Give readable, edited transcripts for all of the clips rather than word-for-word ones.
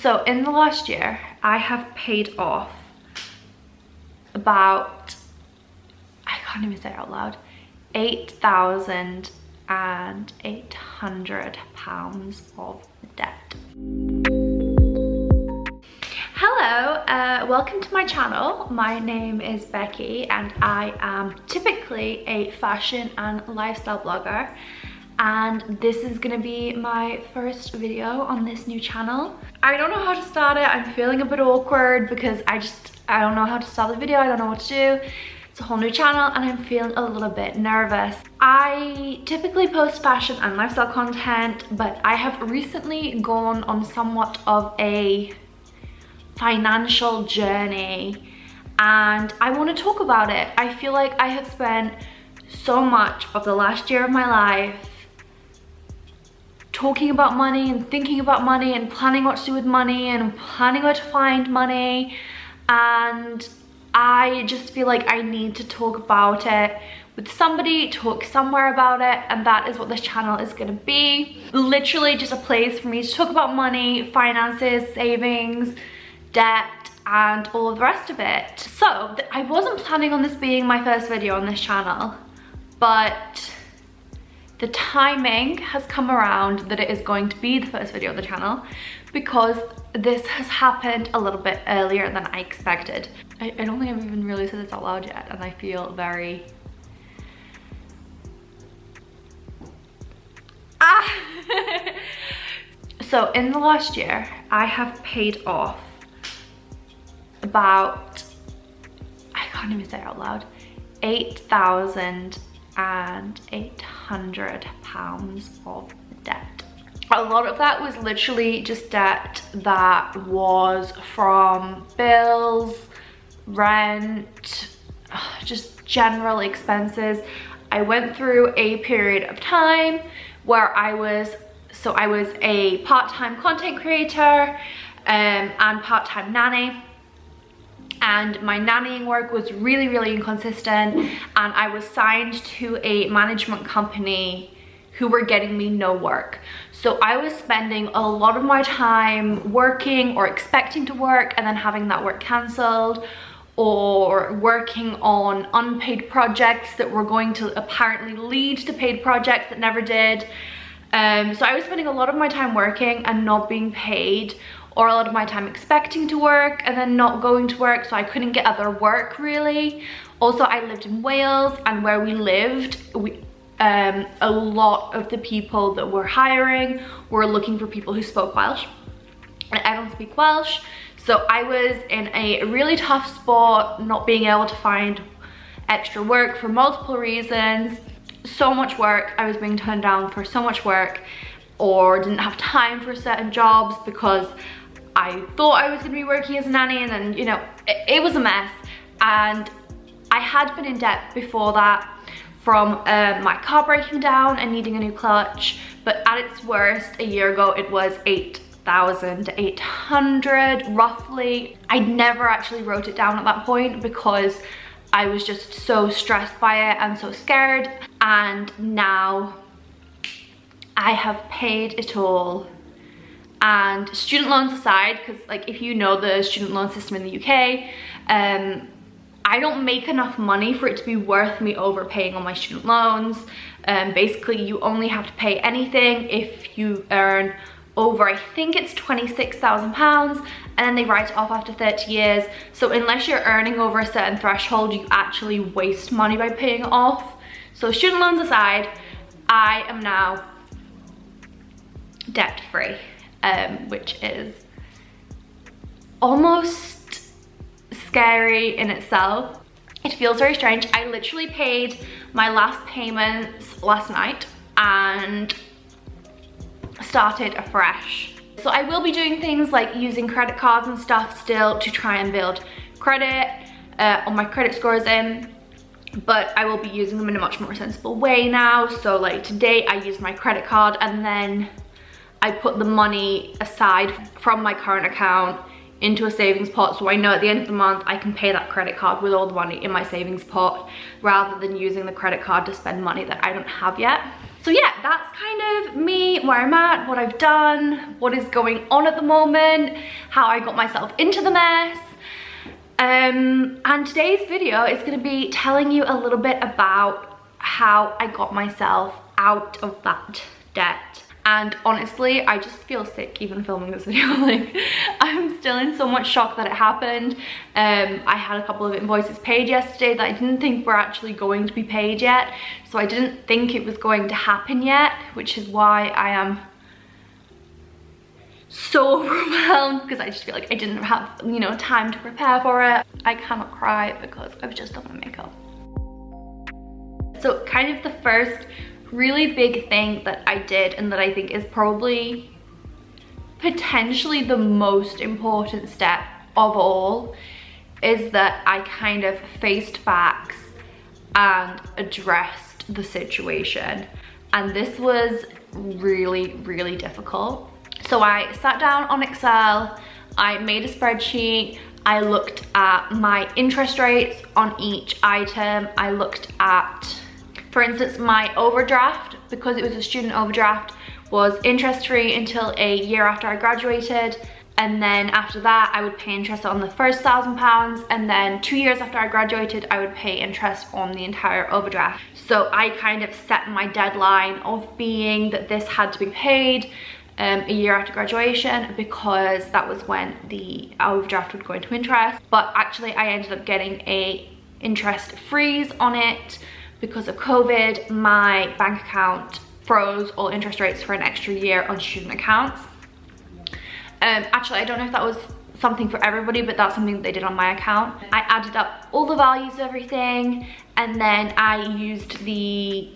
So in the last year, I have paid off about, I can't even say it out loud, £8,800 of debt. Hello, welcome to my channel. My name is Becky and I am typically a fashion and lifestyle blogger, and this is gonna be my first video on this new channel. I don't know how to start it. I'm feeling a bit awkward because I don't know how to start the video. I don't know what to do. It's a whole new channel and I'm feeling a little bit nervous. I typically post fashion and lifestyle content, but I have recently gone on somewhat of a financial journey and I want to talk about it. I feel like I have spent so much of the last year of my life talking about money and thinking about money and planning what to do with money and planning where to find money, and I just feel like I need to talk about it with somebody, talk somewhere about it, and that is what this channel is going to be. Literally just a place for me to talk about money, finances, savings, debt, and all of the rest of it. So I wasn't planning on this being my first video on this channel, but the timing has come around that it is going to be the first video on the channel because this has happened a little bit earlier than I expected. I don't think I've even really said this out loud yet, and I feel very... So in the last year, I have paid off about, I can't even say it out loud, £8,800 of debt. A lot of that was literally just debt that was from bills, rent, just general expenses. I went through a period of time where I was a part-time content creator and part-time nanny. And my nannying work was really inconsistent, and I was signed to a management company who were getting me no work. So I was spending a lot of my time working or expecting to work and then having that work cancelled, or working on unpaid projects that were going to apparently lead to paid projects that never did. So I was spending a lot of my time working and not being paid, or a lot of my time expecting to work and then not going to work, so I couldn't get other work really. Also, I lived in Wales, and where we lived, a lot of the people that were hiring were looking for people who spoke Welsh, and I don't speak Welsh, so I was in a really tough spot, not being able to find extra work for multiple reasons. So much work, I was being turned down for so much work, or didn't have time for certain jobs because I thought I was going to be working as a nanny, and then, you know, it was a mess. And I had been in debt before that from my car breaking down and needing a new clutch, but at its worst a year ago it was 8,800 roughly. I never actually wrote it down at that point because I was just so stressed by it and so scared, and now I have paid it all. And student loans aside, because like if you know the student loan system in the UK, I don't make enough money for it to be worth me overpaying on my student loans. Basically you only have to pay anything if you earn over, I think it's £26,000, and then they write it off after 30 years. So unless you're earning over a certain threshold, you actually waste money by paying it off. So student loans aside, I am now debt free. Which is almost scary in itself. It feels very strange. I literally paid my last payments last night and started afresh. So I will be doing things like using credit cards and stuff still to try and build credit on my credit scores in, but I will be using them in a much more sensible way now. So like today I used my credit card and then I put the money aside from my current account into a savings pot, so I know at the end of the month I can pay that credit card with all the money in my savings pot rather than using the credit card to spend money that I don't have yet. So yeah, yeah, that's kind of me, where I'm at, what I've done, what is going on at the moment, how I got myself into the mess. And today's video is going to be telling you a little bit about how I got myself out of that debt. And honestly, I just feel sick even filming this video. Like, I'm still in so much shock that it happened. I had a couple of invoices paid yesterday that I didn't think were actually going to be paid yet. So I didn't think it was going to happen yet, which is why I am so overwhelmed, because I just feel like I didn't have, you know, time to prepare for it. I cannot cry because I've just done my makeup. So kind of the first really big thing that I did, and that I think is probably potentially the most important step of all, is that I kind of faced facts and addressed the situation. And this was really, really difficult. So I sat down on Excel, I made a spreadsheet, I looked at my interest rates on each item, I looked at, for instance, my overdraft, because it was a student overdraft, was interest-free until a year after I graduated. And then after that, I would pay interest on the first £1,000, and then 2 years after I graduated, I would pay interest on the entire overdraft. So I kind of set my deadline of being that this had to be paid a year after graduation, because that was when the overdraft would go into interest. But actually, I ended up getting a interest freeze on it. Because of COVID, my bank account froze all interest rates for an extra year on student accounts. Actually, I don't know if that was something for everybody, but that's something that they did on my account. I added up all the values of everything, and then I used the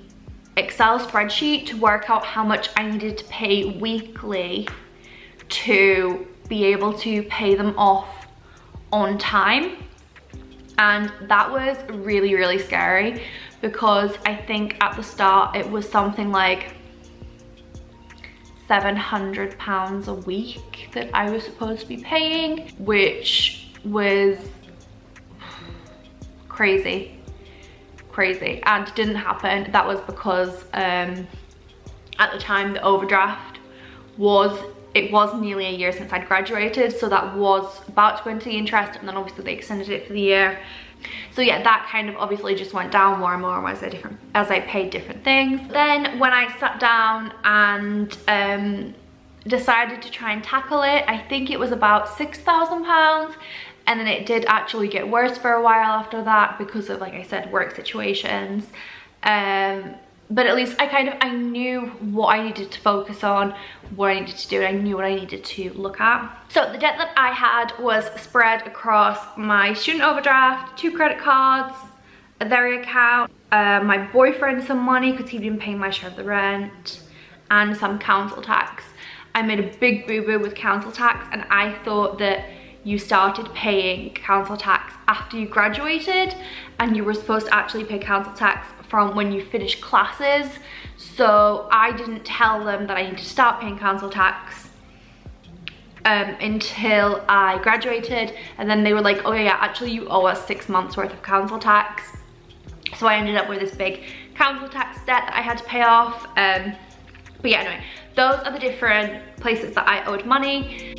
Excel spreadsheet to work out how much I needed to pay weekly to be able to pay them off on time. And that was really, really scary, because I think at the start it was something like £700 a week that I was supposed to be paying, which was crazy, and didn't happen. That was because at the time the overdraft was nearly a year since I'd graduated, so that was about to go into the interest, and then obviously they extended it for the year. So yeah, that kind of obviously just went down more and more as I paid different things. Then when I sat down and decided to try and tackle it, I think it was about £6,000, and then it did actually get worse for a while after that because of, like I said, work situations. But at least I knew what I needed to focus on, what I needed to do, and I knew what I needed to look at. So the debt that I had was spread across my student overdraft, 2 credit cards, a Very account, my boyfriend some money because he'd been paying my share of the rent, and some council tax. I made a big boo-boo with council tax, and I thought that you started paying council tax after you graduated, and you were supposed to actually pay council tax from when you finished classes. So I didn't tell them that I needed to start paying council tax until I graduated, and then they were like, oh yeah, actually you owe us 6 months worth of council tax. So I ended up with this big council tax debt that I had to pay off. But yeah, anyway, those are the different places that I owed money.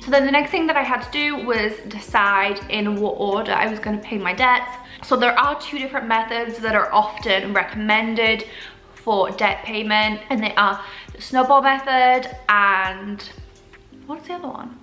So then the next thing that I had to do was decide in what order I was going to pay my debts. So there are 2 different methods that are often recommended for debt payment, and they are the snowball method and what's the other one?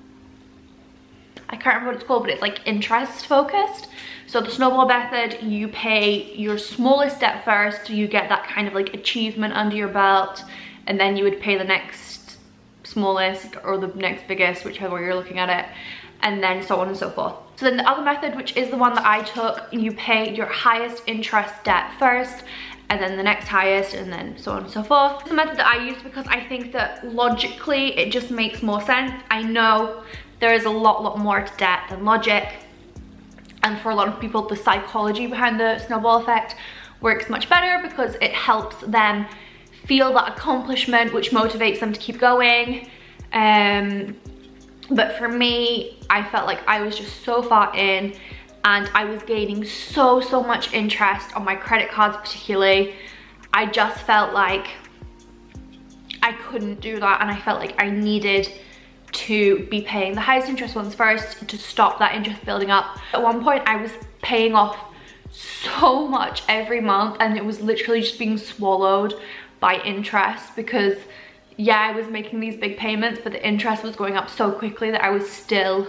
I can't remember what it's called, but it's like interest focused. So the snowball method, you pay your smallest debt first, so you get that kind of like achievement under your belt, and then you would pay the next smallest or the next biggest, whichever way you're looking at it, and then so on and so forth. So then the other method, which is the one that I took, you pay your highest interest debt first, and then the next highest, and then so on and so forth. It's the method that I used because I think that logically it just makes more sense. I know there is a lot more to debt than logic, and for a lot of people the psychology behind the snowball effect works much better because it helps them feel that accomplishment, which motivates them to keep going. But for me, I felt like I was just so far in, and I was gaining so much interest on my credit cards particularly, I just felt like I couldn't do that, and I felt like I needed to be paying the highest interest ones first to stop that interest building up. At one point I was paying off so much every month, and it was literally just being swallowed by interest, because yeah, I was making these big payments, but the interest was going up so quickly that I was still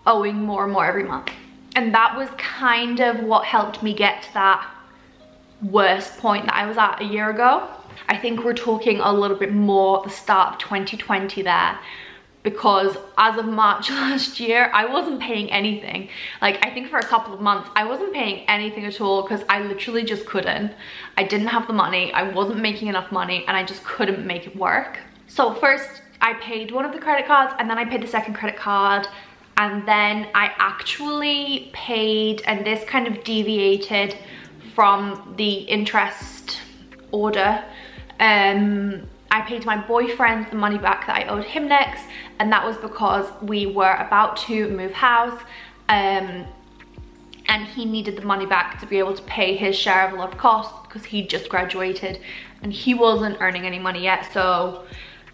owing more and more every month. And that was kind of what helped me get to that worst point that I was at a year ago. I think we're talking a little bit more the start of 2020 there, because as of March last year, I wasn't paying anything. Like, I think for a couple of months, I wasn't paying anything at all, because I literally just couldn't. I didn't have the money, I wasn't making enough money, and I just couldn't make it work. So first, I paid one of the credit cards, and then I paid the second credit card, and then I actually paid, and this kind of deviated from the interest order. I paid my boyfriend the money back that I owed him next, and that was because we were about to move house, and he needed the money back to be able to pay his share of a lot of costs, because he just graduated and he wasn't earning any money yet. So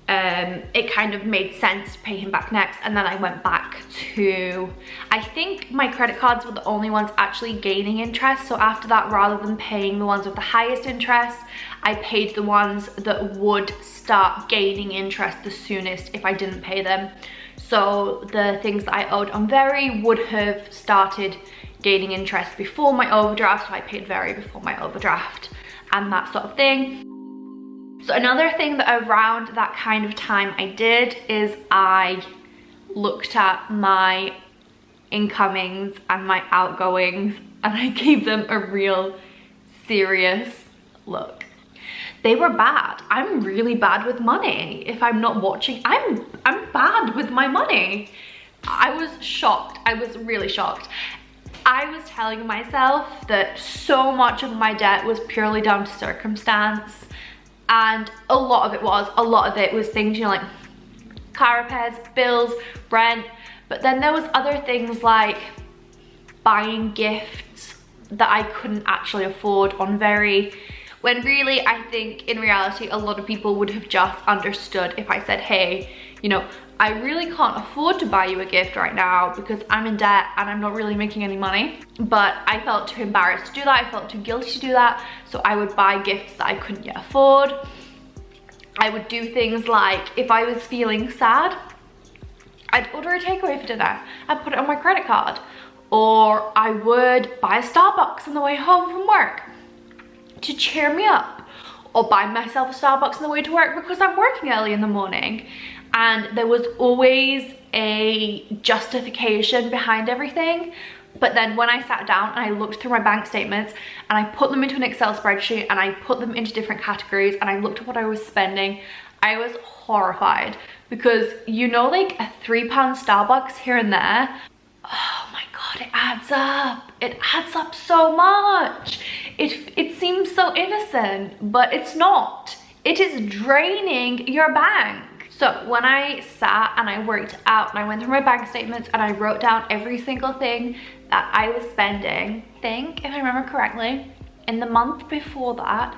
it kind of made sense to pay him back next. And then I went back to, I think my credit cards were the only ones actually gaining interest. So after that, rather than paying the ones with the highest interest, I paid the ones that would start gaining interest the soonest if I didn't pay them. So the things that I owed on Very would have started gaining interest before my overdraft, so I paid Very before my overdraft and that sort of thing. So another thing that around that kind of time I did is I looked at my incomings and my outgoings, and I gave them a real serious look. They were bad. I'm really bad with money. If I'm not watching, I'm bad with my money. I was shocked. I was really shocked. I was telling myself that so much of my debt was purely down to circumstance. And a lot of it was things, you know, like car repairs, bills, rent. But then there was other things like buying gifts that I couldn't actually afford on Very, when really I think in reality a lot of people would have just understood if I said, hey, you know, I really can't afford to buy you a gift right now because I'm in debt and I'm not really making any money. But I felt too embarrassed to do that. I felt too guilty to do that. So I would buy gifts that I couldn't yet afford. I would do things like, if I was feeling sad, I'd order a takeaway for dinner and put it on my credit card. Or I would buy a Starbucks on the way home from work to cheer me up. Or buy myself a Starbucks on the way to work because I'm working early in the morning. And there was always a justification behind everything. But then when I sat down and I looked through my bank statements and I put them into an Excel spreadsheet and I put them into different categories and I looked at what I was spending, I was horrified. Because, you know, like a £3 Starbucks here and there, oh my God, it adds up. It adds up so much. It seems so innocent, but it's not. It is draining your bank. So when I sat and I worked out and I went through my bank statements and I wrote down every single thing that I was spending, I think, if I remember correctly, in the month before that,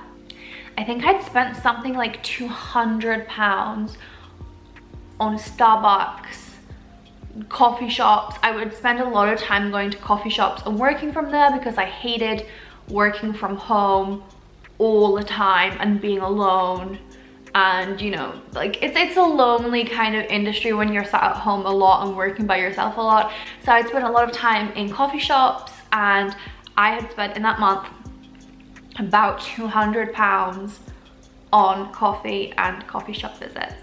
I think I'd spent something like £200 on Starbucks, coffee shops. I would spend a lot of time going to coffee shops and working from there because I hated working from home all the time and being alone. And you know, like it's a lonely kind of industry when you're sat at home a lot and working by yourself a lot. So I'd spent a lot of time in coffee shops, and I had spent in that month about £200 on coffee and coffee shop visits.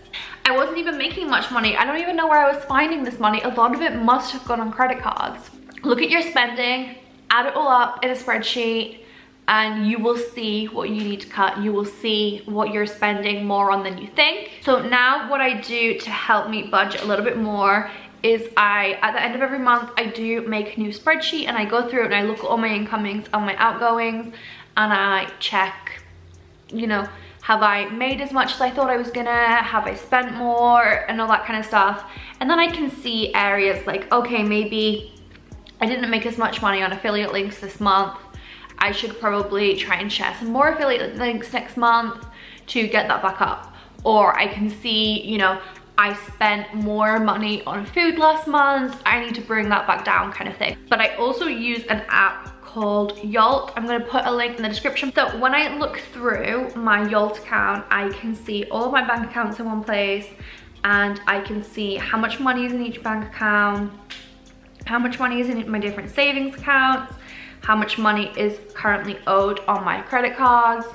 I wasn't even making much money. I don't even know where I was finding this money. A lot of it must have gone on credit cards. Look at your spending, add it all up in a spreadsheet, and you will see what you need to cut. You will see what you're spending more on than you think. So now what I do to help me budget a little bit more is at the end of every month, I do make a new spreadsheet and I go through it and I look at all my incomings and my outgoings and I check, you know, have I made as much as I thought I was gonna? Have I spent more? And all that kind of stuff. And then I can see areas like, okay, maybe I didn't make as much money on affiliate links this month. I should probably try and share some more affiliate links next month to get that back up. Or I can see, you know, I spent more money on food last month, I need to bring that back down, kind of thing. But I also use an app called Yolt. I'm going to put a link in the description. So when I look through my Yolt account, I can see all of my bank accounts in one place, and I can see how much money is in each bank account, how much money is in my different savings accounts, how much money is currently owed on my credit cards,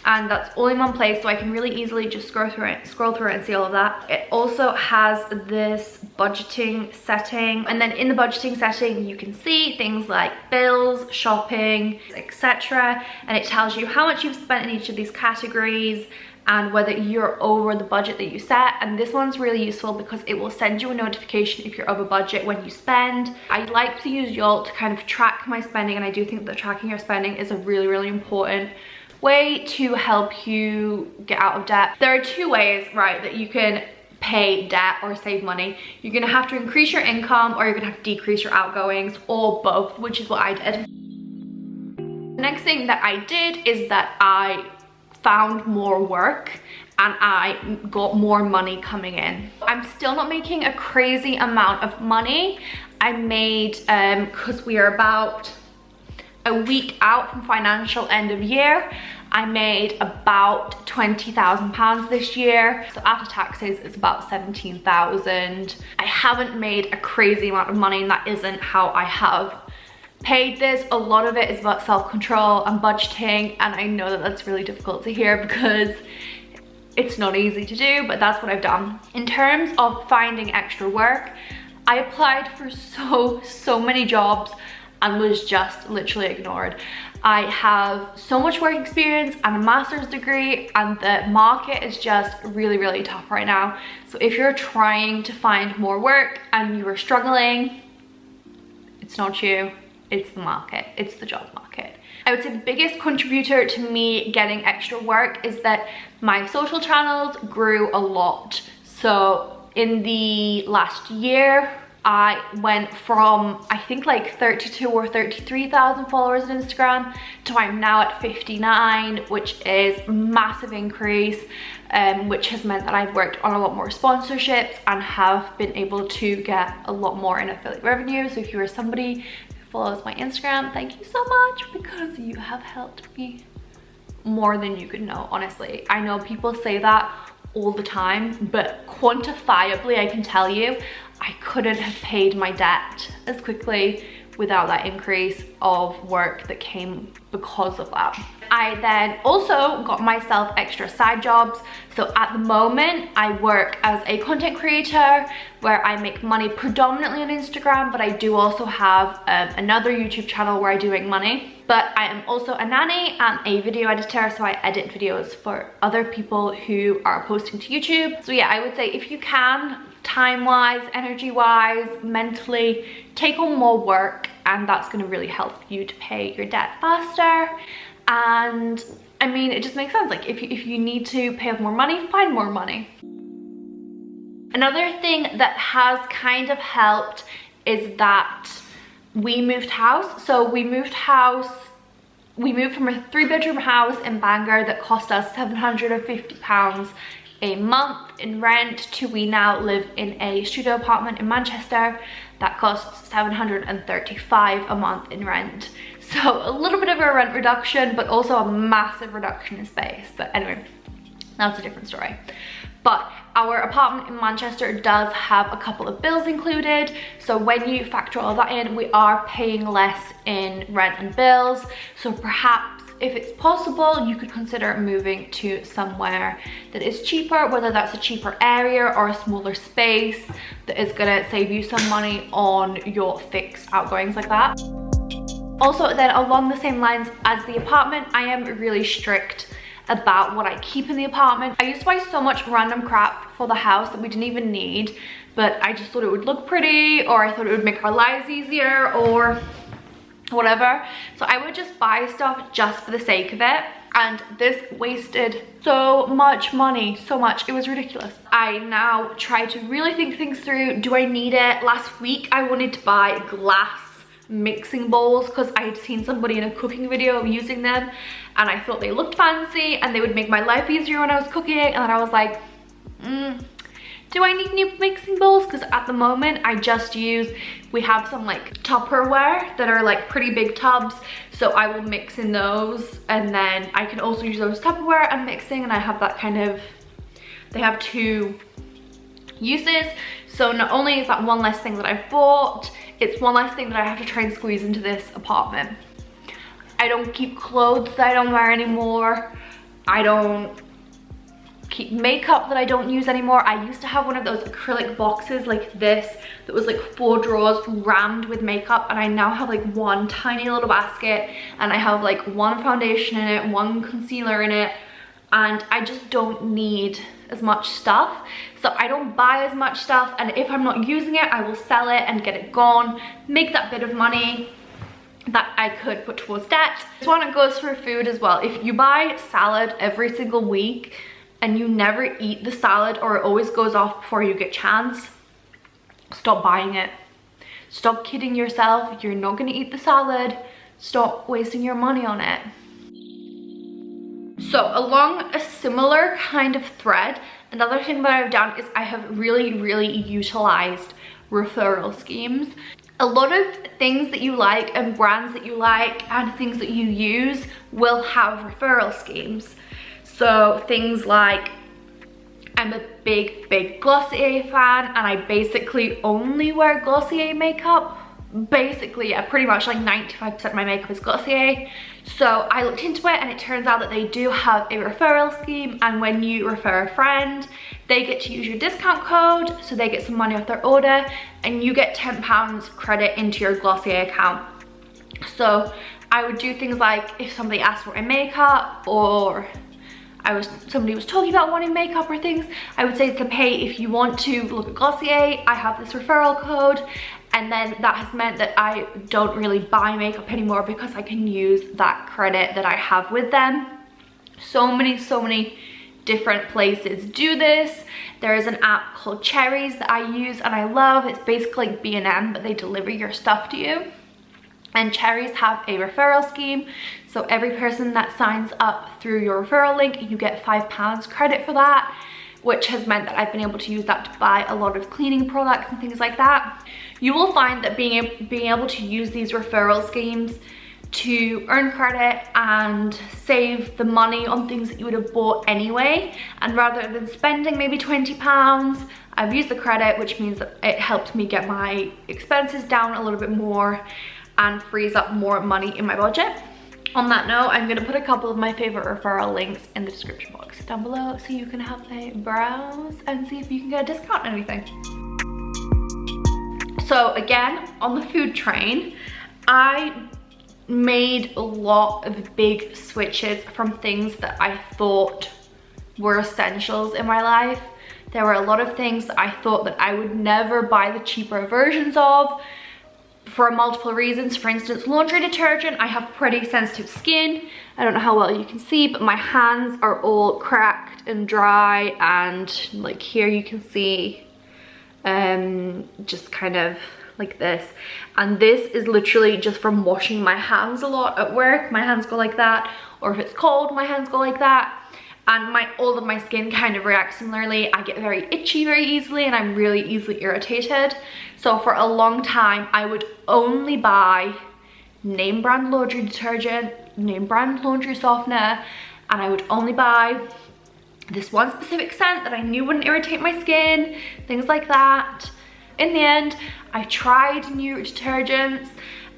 and that's all in one place, so I can really easily just scroll through it and see all of that. It also has this budgeting setting, and then in the budgeting setting you can see things like bills, shopping, etc., and it tells you how much you've spent in each of these categories and whether you're over the budget that you set. And this one's really useful because it will send you a notification if you're over budget when you spend. I like to use Yolt to kind of track my spending, and I do think that tracking your spending is a really important way to help you get out of debt. There are two ways, right, that you can pay debt or save money. You're gonna have to increase your income, or you're gonna have to decrease your outgoings, or both, which is what I did. The next thing that I did is that I found more work and I got more money coming in. I'm still not making a crazy amount of money. I made, because we are about a week out from financial end of year, I made about £20,000 this year. So after taxes, it's about 17,000. I haven't made a crazy amount of money, and that isn't how I have paid this. A lot of it is about self-control and budgeting, and I know that that's really difficult to hear because it's not easy to do, but that's what I've done. In terms of finding extra work, I applied for so many jobs and was just literally ignored. I have so much work experience and a master's degree, and the market is just really tough right now. So if you're trying to find more work and you are struggling, it's not you, it's the market, it's the job market. I would say the biggest contributor to me getting extra work is that my social channels grew a lot. So in the last year, I went from, I think, like 32 or 33,000 followers on Instagram to I'm now at 59, which is a massive increase, which has meant that I've worked on a lot more sponsorships and have been able to get a lot more in affiliate revenue. So if you are somebody who follows my Instagram, thank you so much, because you have helped me more than you could know, honestly. I know people say that all the time, but quantifiably I can tell you I couldn't have paid my debt as quickly without that increase of work that came because of that. I then also got myself extra side jobs. So at the moment I work as a content creator where I make money predominantly on Instagram, but I do also have another YouTube channel where I do make money. But I am also a nanny and a video editor, so I edit videos for other people who are posting to YouTube. So yeah, I would say if you can, time-wise, energy-wise, mentally, take on more work, and that's going to really help you to pay your debt faster. And I mean, it just makes sense. Like if you need to pay off more money, find more money. Another thing that has kind of helped is that we moved house. So we moved from a 3-bedroom house in Bangor that cost us £750 a month in rent to we now live in a studio apartment in Manchester that costs £735 a month in rent. So a little bit of a rent reduction, but also a massive reduction in space. But anyway, that's a different story. But our apartment in Manchester does have a couple of bills included. So when you factor all that in, we are paying less in rent and bills. So perhaps if it's possible, you could consider moving to somewhere that is cheaper, whether that's a cheaper area or a smaller space that is gonna save you some money on your fixed outgoings like that. Also then, along the same lines as the apartment, I am really strict about what I keep in the apartment. I used to buy so much random crap for the house that we didn't even need, but I just thought it would look pretty, or I thought it would make our lives easier, or whatever. So I would just buy stuff just for the sake of it, and this wasted so much money, so much. It was ridiculous. I now try to really think things through. Do I need it? Last week I wanted to buy glass mixing bowls because I had seen somebody in a cooking video using them and I thought they looked fancy and they would make my life easier when I was cooking, and then I was like, do I need new mixing bowls? Because at the moment I just use, we have some like Tupperware that are like pretty big tubs, so I will mix in those, and then I can also use those Tupperware and mixing, and I have that kind of, they have two uses. So not only is that one less thing that I've bought, it's one less thing that I have to try and squeeze into this apartment. I don't keep clothes that I don't wear anymore. I don't keep makeup that I don't use anymore. I used to have one of those acrylic boxes like this that was like 4 drawers rammed with makeup, and I now have like one tiny little basket, and I have like one foundation in it, one concealer in it, and I just don't need as much stuff. So I don't buy as much stuff, and if I'm not using it, I will sell it and get it gone, make that bit of money that I could put towards debt. This one goes for food as well. If you buy salad every single week and you never eat the salad, or it always goes off before you get chance, stop buying it. Stop kidding yourself. You're not gonna eat the salad. Stop wasting your money on it. So along a similar kind of thread, another thing that I've done is I have really utilized referral schemes. A lot of things that you like and brands that you like and things that you use will have referral schemes. So things like, I'm a big Glossier fan, and I basically only wear Glossier makeup. Basically, yeah, pretty much like 95% of my makeup is Glossier. So I looked into it, and it turns out that they do have a referral scheme, and when you refer a friend, they get to use your discount code, so they get some money off their order, and you get £10 credit into your Glossier account. So I would do things like, if somebody asked for a makeup, or somebody was talking about wanting makeup or things, I would say to them, hey, if you want to look at Glossier, I have this referral code. And then that has meant that I don't really buy makeup anymore because I can use that credit that I have with them. So many different places do this. There is an app called Cherries that I use and I love. It's basically like B&M, but they deliver your stuff to you. And Cherries have a referral scheme. So every person that signs up through your referral link, you get £5 credit for that, which has meant that I've been able to use that to buy a lot of cleaning products and things like that. You will find that being able to use these referral schemes to earn credit and save the money on things that you would have bought anyway, and rather than spending maybe £20, I've used the credit, which means that it helps me get my expenses down a little bit more and frees up more money in my budget. On that note, I'm gonna put a couple of my favorite referral links in the description box down below so you can have a browse and see if you can get a discount on anything. So again, on the food train, I made a lot of big switches from things that I thought were essentials in my life. There were a lot of things that I thought that I would never buy the cheaper versions of, for multiple reasons. For instance, laundry detergent. I have pretty sensitive skin. I don't know how well you can see, but my hands are all cracked and dry, and like here you can see just kind of like this, and this is literally just from washing my hands a lot at work. My hands go like that, or if it's cold, my hands go like that, and all of my skin kind of reacts similarly. I get very itchy very easily, and I'm really easily irritated. So for a long time, I would only buy name brand laundry detergent, name brand laundry softener, and I would only buy this one specific scent that I knew wouldn't irritate my skin, things like that. In the end, I tried new detergents,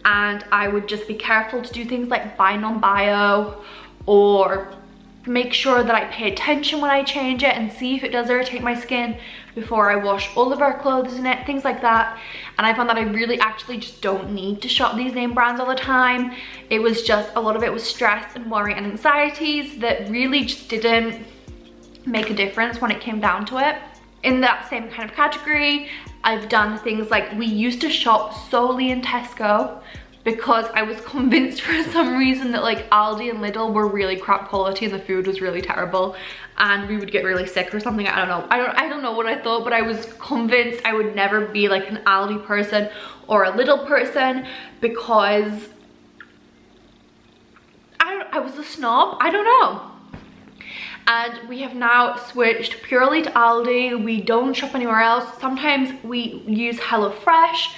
and I would just be careful to do things like buy non-bio, or make sure that I pay attention when I change it and see if it does irritate my skin before I wash all of our clothes in it, things like that. And I found that I really actually just don't need to shop these name brands all the time. It was just, a lot of it was stress and worry and anxieties that really just didn't make a difference when it came down to it. In that same kind of category, I've done things like, we used to shop solely in Tesco. because I was convinced for some reason that like Aldi and Lidl were really crap quality and the food was really terrible and we would get really sick or something. I don't know. I don't know what I thought, but I was convinced I would never be like an Aldi person or a Lidl person because I was a snob. I don't know. And we have now switched purely to Aldi. We don't shop anywhere else. Sometimes we use HelloFresh.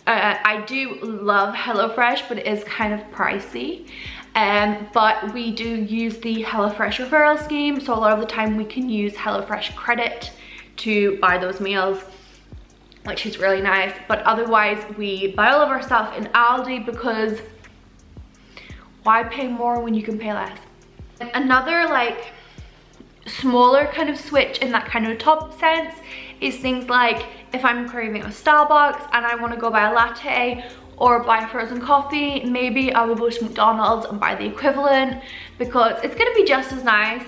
I do love HelloFresh, but it is kind of pricey. But we do use the HelloFresh referral scheme, so a lot of the time we can use HelloFresh credit to buy those meals, which is really nice. But otherwise we buy all of our stuff in Aldi because why pay more when you can pay less? Another like smaller kind of switch in that kind of top sense is things like if I'm craving a Starbucks and I want to go buy a latte or buy frozen coffee, maybe I will go to McDonald's and buy the equivalent because it's going to be just as nice,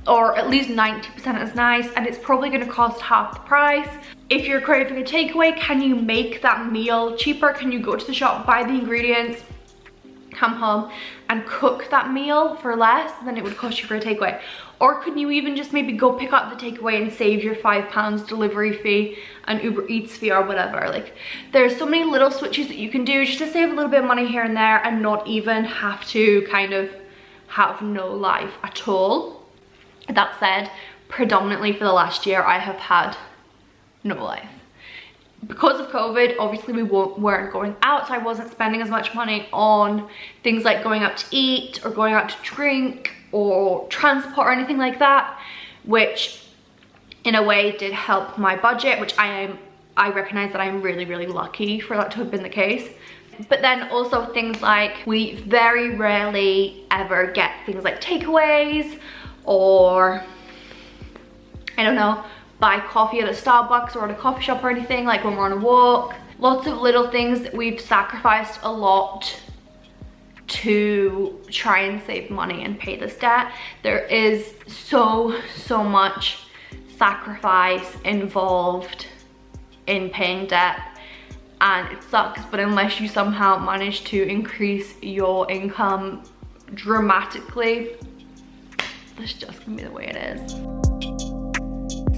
or at least 90% as nice, and it's probably going to cost half the price. If you're craving a takeaway, can you make that meal cheaper? Can you go to the shop, buy the ingredients, come home and cook that meal for less than it would cost you for a takeaway? Or could you even just maybe go pick up the takeaway and save your £5 delivery fee and Uber Eats fee or whatever? Like, there's so many little switches that you can do just to save a little bit of money here and there and not even have to kind of have no life at all. That said, predominantly for the last year I have had no life. Because of COVID, obviously we weren't going out, so I wasn't spending as much money on things like going out to eat or going out to drink or transport or anything like that, which in a way did help my budget, which I recognize that I'm really, really lucky for that to have been the case. But then also things like we very rarely ever get things like takeaways or, I don't know, buy coffee at a Starbucks or at a coffee shop or anything, like when we're on a walk. Lots of little things that we've sacrificed a lot to try and save money and pay this debt. There is so much sacrifice involved in paying debt, and it sucks, but unless you somehow manage to increase your income dramatically, that's just gonna be the way it is.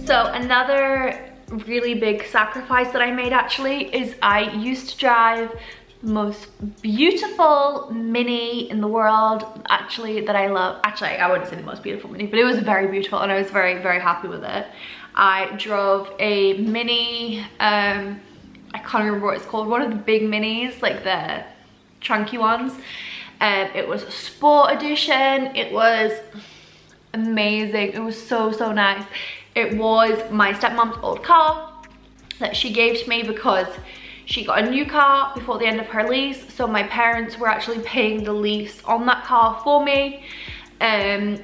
So another really big sacrifice that I made actually is I used to drive the most beautiful Mini in the world, actually, that I love. Actually, I wouldn't say the most beautiful Mini, but it was very beautiful and I was very, very happy with it. I drove a Mini, I can't remember what it's called, one of the big Minis, like the chunky ones. It was a sport edition. It was amazing. It was so nice. It was my stepmom's old car that she gave to me because she got a new car before the end of her lease, so my parents were actually paying the lease on that car for me, and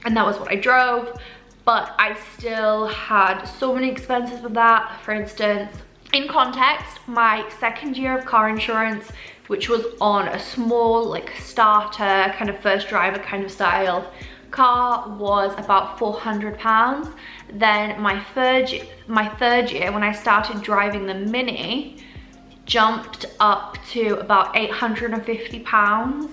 that was what I drove. But I still had so many expenses with that. For instance, in context, my second year of car insurance, which was on a small like starter kind of first driver kind of style car, was about £400. Then my third year when I started driving the Mini, jumped up to about £850,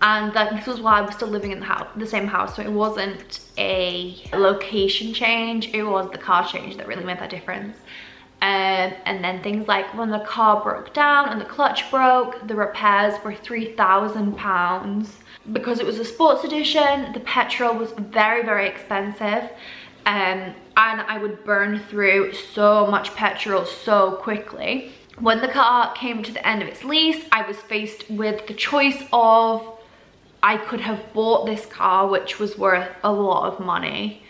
and this was while I was still living in the same house, so it wasn't a location change, it was the car change that really made that difference. And then things like when the car broke down and the clutch broke, the repairs were £3,000. Because it was a sports edition, the petrol was very expensive, and I would burn through so much petrol so quickly. When the car came to the end of its lease, I was faced with the choice of, I could have bought this car, which was worth a lot of money,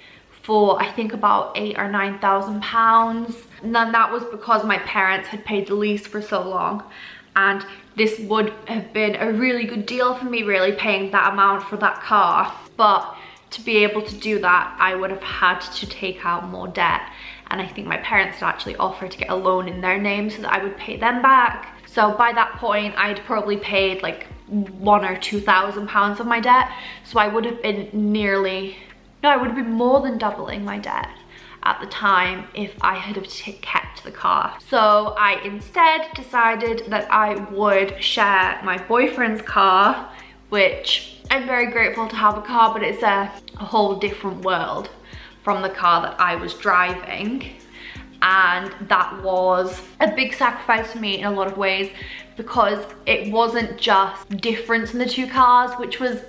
for I think about £8,000 or £9,000. And then that was because my parents had paid the lease for so long, and this would have been a really good deal for me, really, paying that amount for that car. But to be able to do that, I would have had to take out more debt, and I think my parents had actually offered to get a loan in their name so that I would pay them back. So by that point, I'd probably paid like £1,000 or £2,000 of my debt, so I would have been I would have been more than doubling my debt. at the time if I had have kept the car. So I instead decided that I would share my boyfriend's car, which I'm very grateful to have a car, but it's a whole different world from the car that I was driving. And that was a big sacrifice for me in a lot of ways, because it wasn't just difference in the two cars, which was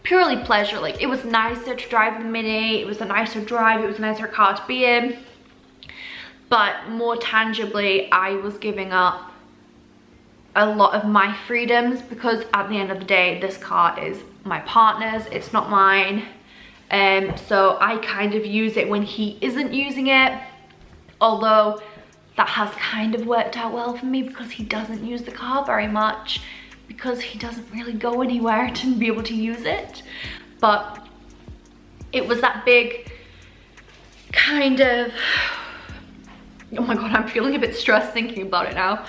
purely pleasure. Like, it was nicer to drive the Mini, it was a nicer drive, it was a nicer car to be in, but more tangibly I was giving up a lot of my freedoms, because at the end of the day this car is my partner's, it's not mine. So I kind of use it when he isn't using it, although that has kind of worked out well for me because he doesn't use the car very much, because he doesn't really go anywhere to be able to use it. But it was that big kind of, oh my god, I'm feeling a bit stressed thinking about it now,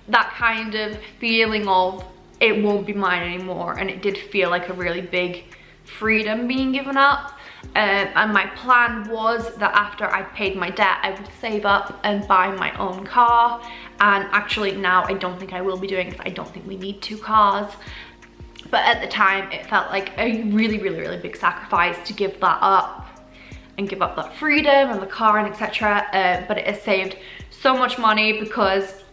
that kind of feeling of it won't be mine anymore, and it did feel like a really big freedom being given up. And my plan was that after I paid my debt, I would save up and buy my own car. And actually now I don't think I will be doing it, because I don't think we need two cars. But at the time it felt like a really big sacrifice to give that up and give up that freedom and the car and etc. But it has saved so much money, because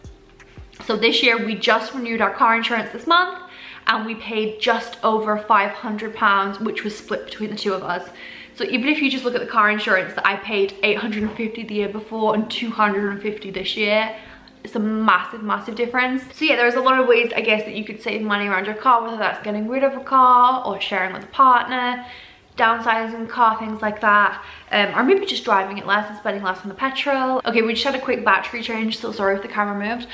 so this year we just renewed our car insurance this month, and we paid just over £500, which was split between the two of us. So even if you just look at the car insurance, that I paid $850 the year before and $250 this year, it's a massive difference. So yeah, there's a lot of ways, I guess, that you could save money around your car, whether that's getting rid of a car or sharing with a partner, downsizing the car, things like that, or maybe just driving it less and spending less on the petrol. Okay, we just had a quick battery change, so sorry if the camera moved.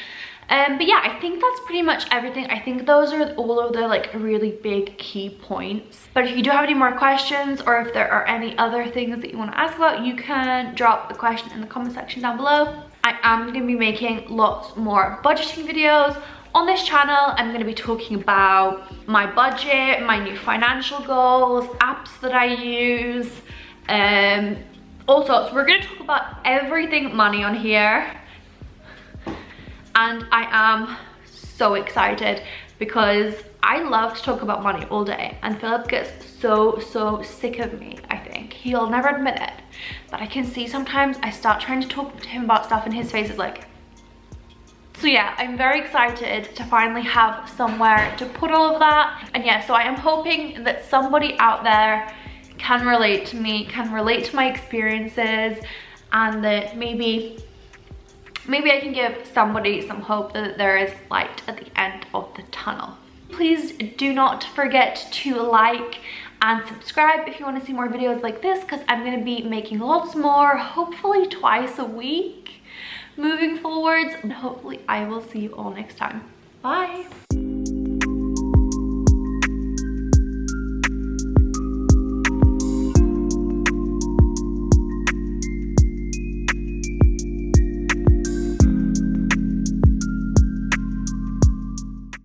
But yeah, I think that's pretty much everything. I think those are all of the like really big key points. But if you do have any more questions, or if there are any other things that you want to ask about, you can drop the question in the comment section down below. I am going to be making lots more budgeting videos on this channel. I'm going to be talking about my budget, my new financial goals, apps that I use, all sorts. We're going to talk about everything money on here. And I am so excited, because I love to talk about money all day, and Philip gets so sick of me, I think. He'll never admit it, but I can see sometimes I start trying to talk to him about stuff and his face is like. So yeah, I'm very excited to finally have somewhere to put all of that. And yeah, so I am hoping that somebody out there can relate to me, can relate to my experiences, and that maybe I can give somebody some hope that there is light at the end of the tunnel. Please do not forget to like and subscribe if you want to see more videos like this, because I'm going to be making lots more, hopefully twice a week moving forwards, and hopefully I will see you all next time. Bye!